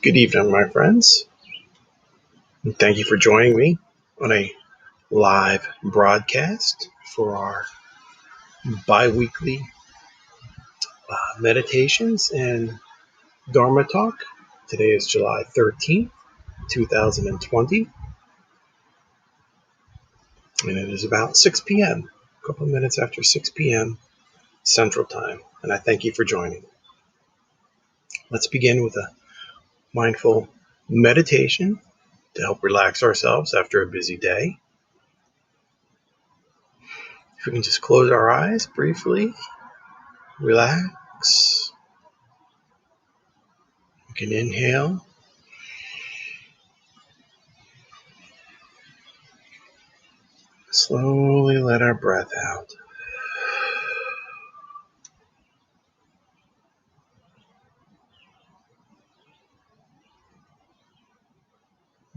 Good evening, my friends, and thank you for joining me on a live broadcast for our bi-weekly meditations and Dharma talk. Today is July 13th, 2020, and it is about 6 p.m., a couple of minutes after 6 p.m. Central Time, and I thank you for joining. Let's begin with a mindful meditation to help relax ourselves after a busy day. If we can just close our eyes briefly, relax. We can inhale. Slowly let our breath out.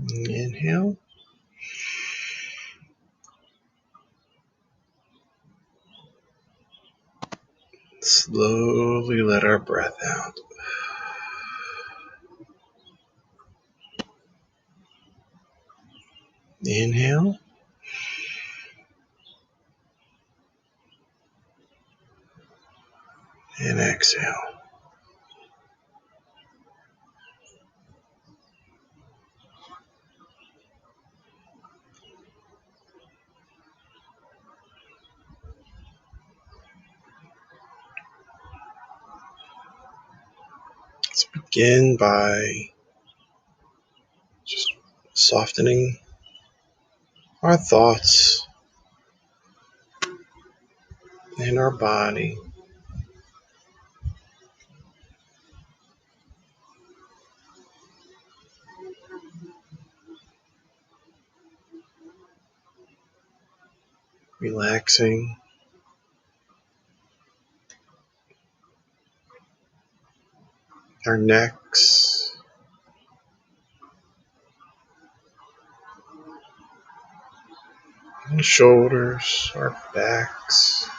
Inhale. Slowly let our breath out. Inhale. And exhale. Let's begin by just softening our thoughts and our body. Relaxing our necks, our shoulders, our backs.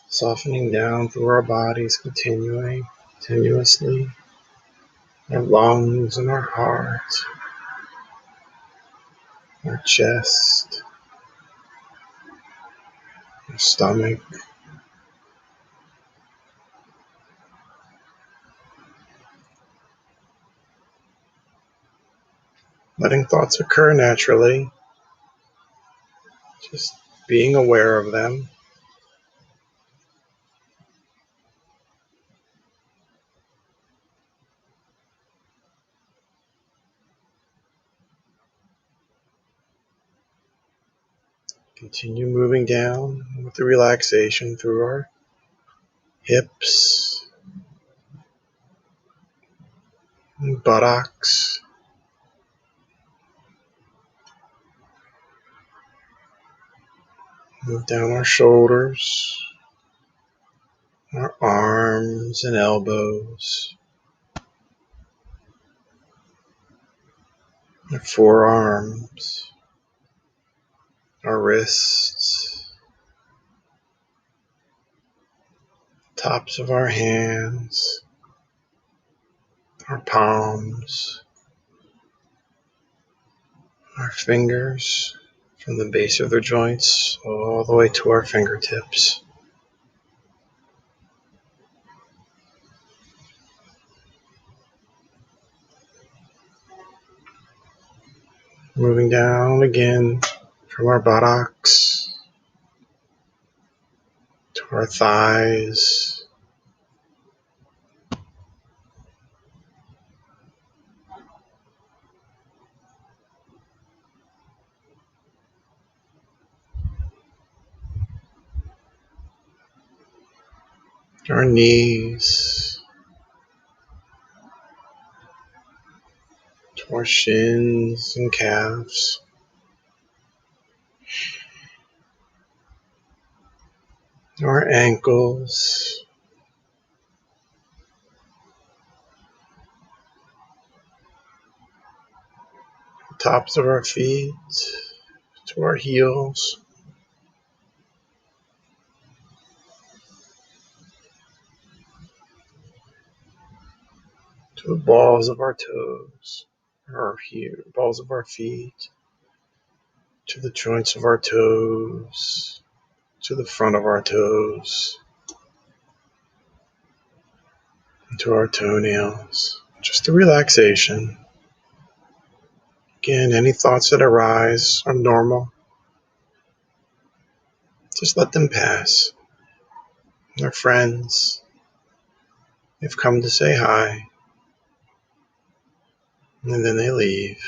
Softening down through our bodies continuously. Our lungs and our heart, our chest, our stomach. Letting thoughts occur naturally, just being aware of them. Continue moving down with the relaxation through our hips and buttocks. Move down our shoulders, our arms and elbows, our forearms, our wrists, tops of our hands, our palms, our fingers from the base of the joints all the way to our fingertips. Moving down again from our buttocks to our thighs, our knees, to our shins and calves, our ankles, tops of our feet to our heels, to the balls of our toes, balls of our feet, to the joints of our toes, to the front of our toes, and to our toenails. Just a relaxation. Again, any thoughts that arise are normal. Just let them pass. Our friends, they've come to say hi, and then they leave,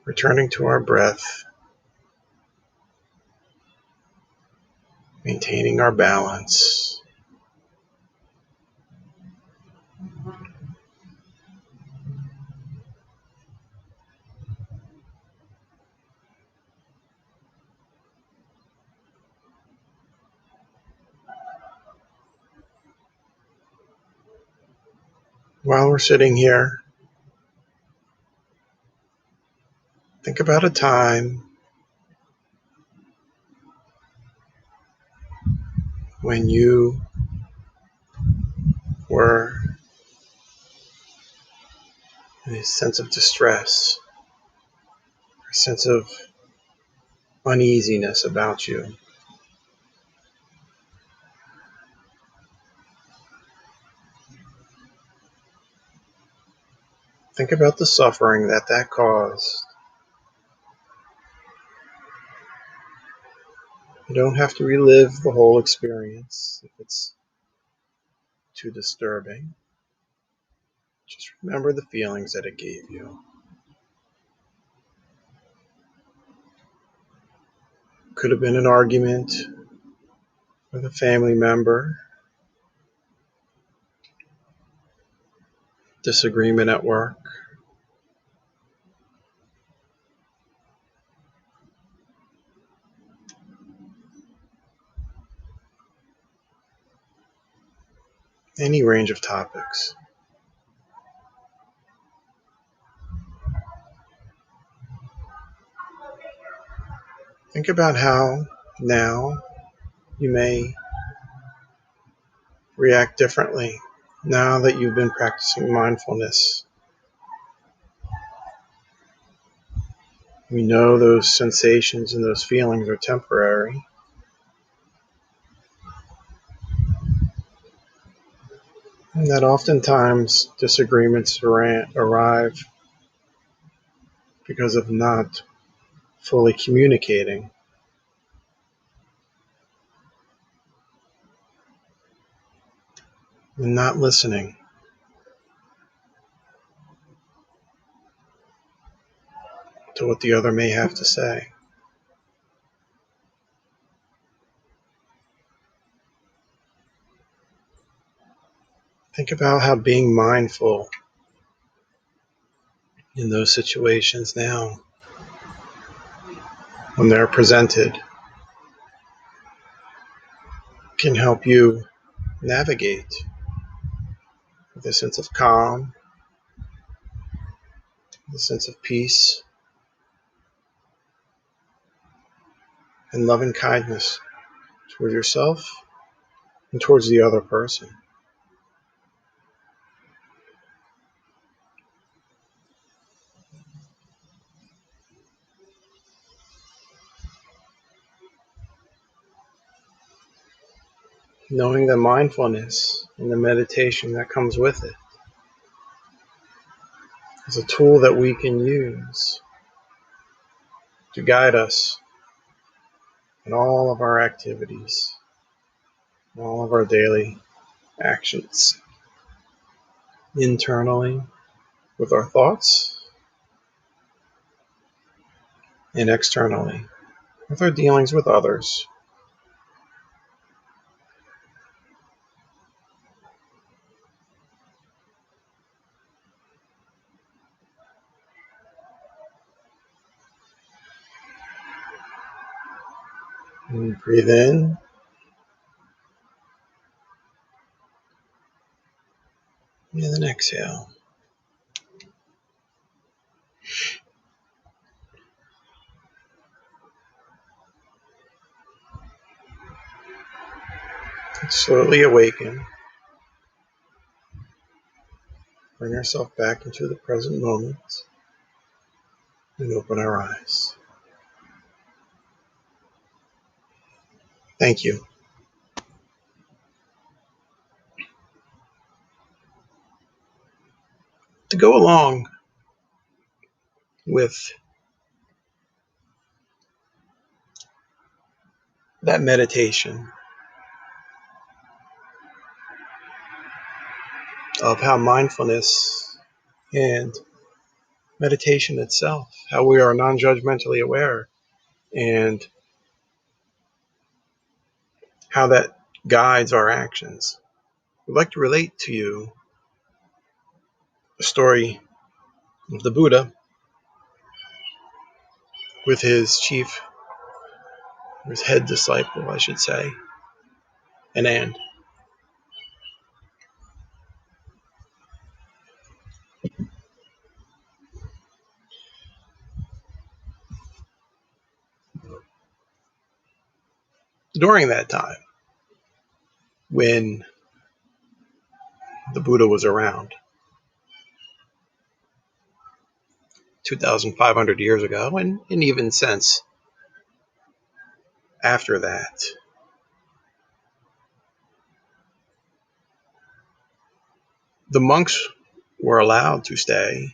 returning to our breath, maintaining our balance. While we're sitting here, think about a time when you were in a sense of distress, a sense of uneasiness about you. Think about the suffering that caused. You don't have to relive the whole experience if it's too disturbing. Just remember the feelings that it gave you. Could have been an argument with a family member, disagreement at work, any range of topics. Think about how now you may react differently now that you've been practicing mindfulness. We know those sensations and those feelings are temporary. And that oftentimes disagreements arrive because of not fully communicating. And not listening to what the other may have to say. Think about how being mindful in those situations now, when they're presented, can help you navigate with a sense of calm, a sense of peace, and loving kindness toward yourself and towards the other person. Knowing the mindfulness and the meditation that comes with it is a tool that we can use to guide us in all of our activities, all of our daily actions, internally with our thoughts, and externally with our dealings with others. And breathe in, and then exhale. Slowly awaken. Bring ourselves back into the present moment and open our eyes. Thank you. To go along with that meditation of how mindfulness and meditation itself, how we are non-judgmentally aware, and how that guides our actions. I'd like to relate to you the story of the Buddha with his head disciple, I should say, Anand. During that time, when the Buddha was around, 2,500 years ago, and even since after that, the monks were allowed to stay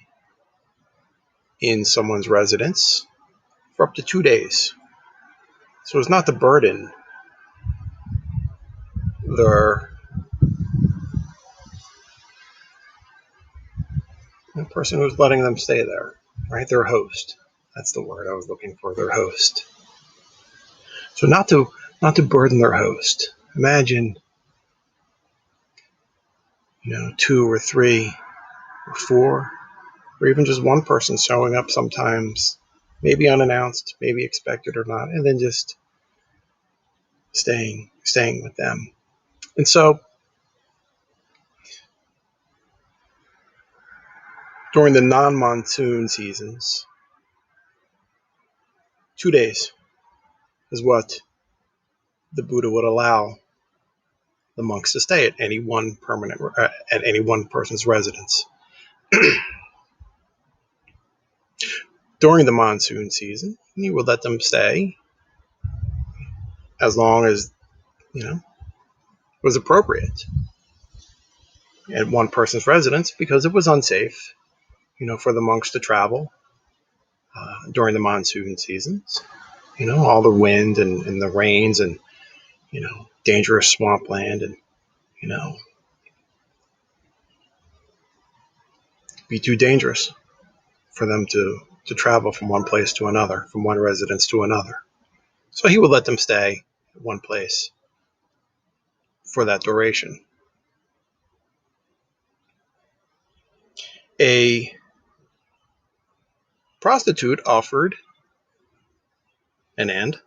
in someone's residence for up to 2 days. So as not to burden the person who's letting them stay there, right? Their host. That's the word I was looking for, their host. So not to burden their host. Imagine, 2 or 3 or 4, or even just one person showing up sometimes, maybe unannounced, maybe expected or not, and then just staying with them. And so during the non-monsoon seasons, 2 days is what the Buddha would allow the monks to stay at any one person's residence. During the monsoon season, he would let them stay as long as was appropriate at one person's residence, because it was unsafe, for the monks to travel during the monsoon seasons. All the wind and the rains and dangerous swampland, and be too dangerous for them to travel from one place to another, from one residence to another. So he would let them stay at one place for that duration. A prostitute offered Anand,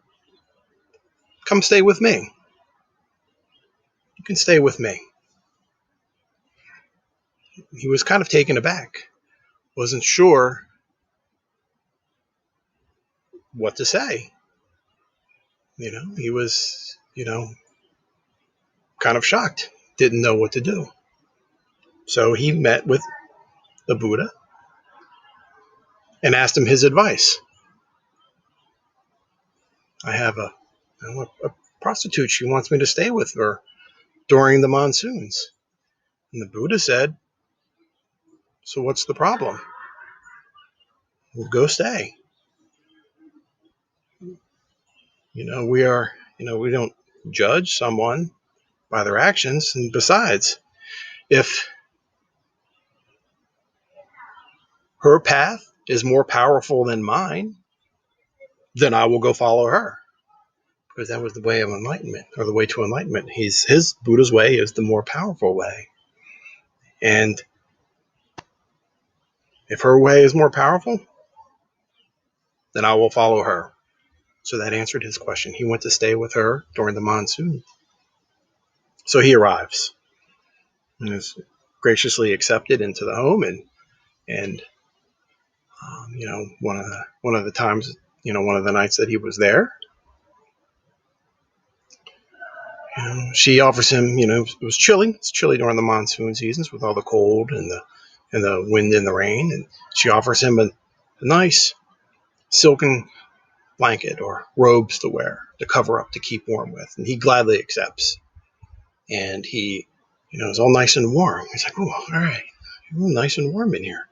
come stay with me. You can stay with me. He was kind of taken aback, wasn't sure what to say. He was, kind of shocked, didn't know what to do. So he met with the Buddha and asked him his advice. I have a prostitute. She wants me to stay with her during the monsoons. And the Buddha said, so what's the problem? Well, go stay. We don't judge someone by their actions. And besides, if her path is more powerful than mine, then I will go follow her. Because that was the way of enlightenment, or the way to enlightenment. His Buddha's way is the more powerful way. And if her way is more powerful, then I will follow her. So that answered his question. He went to stay with her during the monsoon. So he arrives and is graciously accepted into the home, and One of the times, one of the nights that he was there, she offers him. It was chilly. It's chilly during the monsoon seasons with all the cold and the wind and the rain, and she offers him a nice silken blanket or robes to wear, to cover up, to keep warm with, and he gladly accepts. And he, is all nice and warm. He's like, "Oh, all right, nice and warm in here."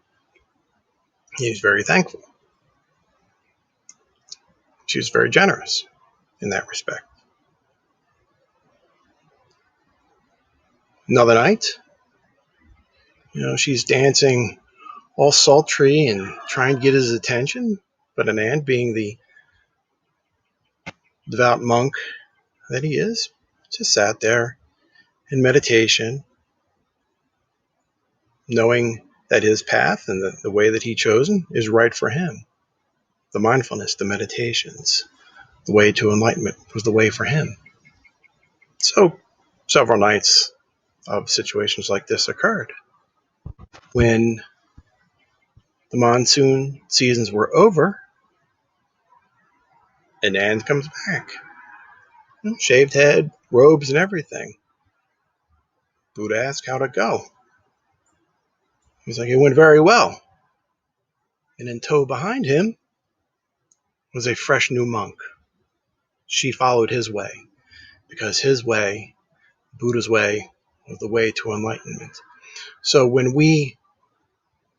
He's very thankful. She was very generous in that respect. Another night, she's dancing all sultry and trying to get his attention, but Anand, being the devout monk that he is, just sat there in meditation, knowing that his path and the way that he chosen is right for him. The mindfulness, the meditations, the way to enlightenment was the way for him. So several nights of situations like this occurred. When the monsoon seasons were over, Anand comes back. Shaved head, robes, and everything. Buddha asks how'd it go. He's like, it went very well. And in tow behind him was a fresh new monk. She followed his way, because his way, Buddha's way, was the way to enlightenment. So when we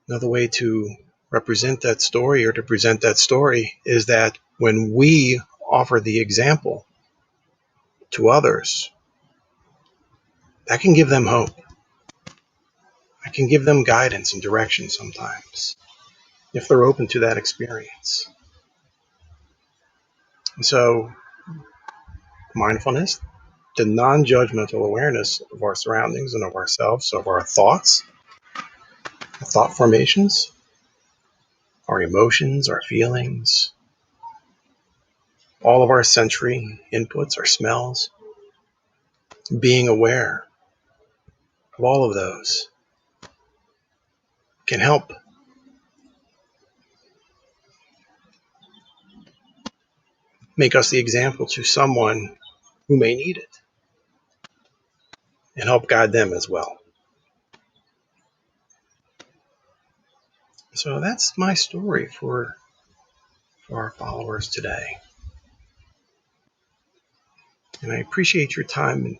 know the way to represent that story or to present that story is that when we offer the example to others, that can give them hope. That can give them guidance and direction sometimes, if they're open to that experience. And so mindfulness, the non-judgmental awareness of our surroundings and of ourselves, of our thoughts, our thought formations, our emotions, our feelings, all of our sensory inputs, our smells, being aware of all of those can help make us the example to someone who may need it and help guide them as well. So that's my story for our followers today. And I appreciate your time and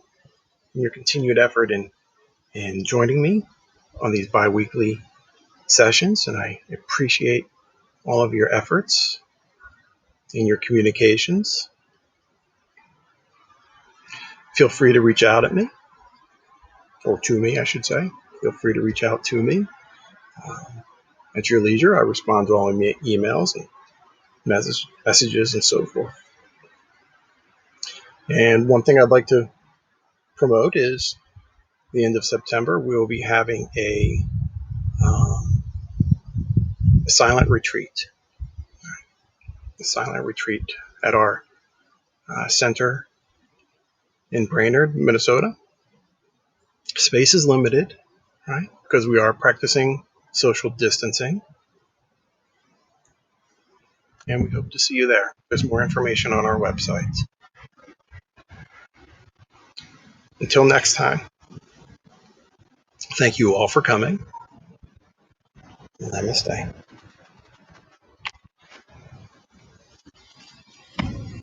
your continued effort in joining me on these bi-weekly sessions. And I appreciate all of your efforts in your communications. Feel free to reach out at me, or to me, I should say. Feel free to reach out to me at your leisure. I respond to all emails and messages and so forth. And one thing I'd like to promote is the end of September, we will be having a silent retreat. A silent retreat at our center in Brainerd, Minnesota. Space is limited, right? Because we are practicing social distancing. And we hope to see you there. There's more information on our website. Until next time, thank you all for coming. Namaste.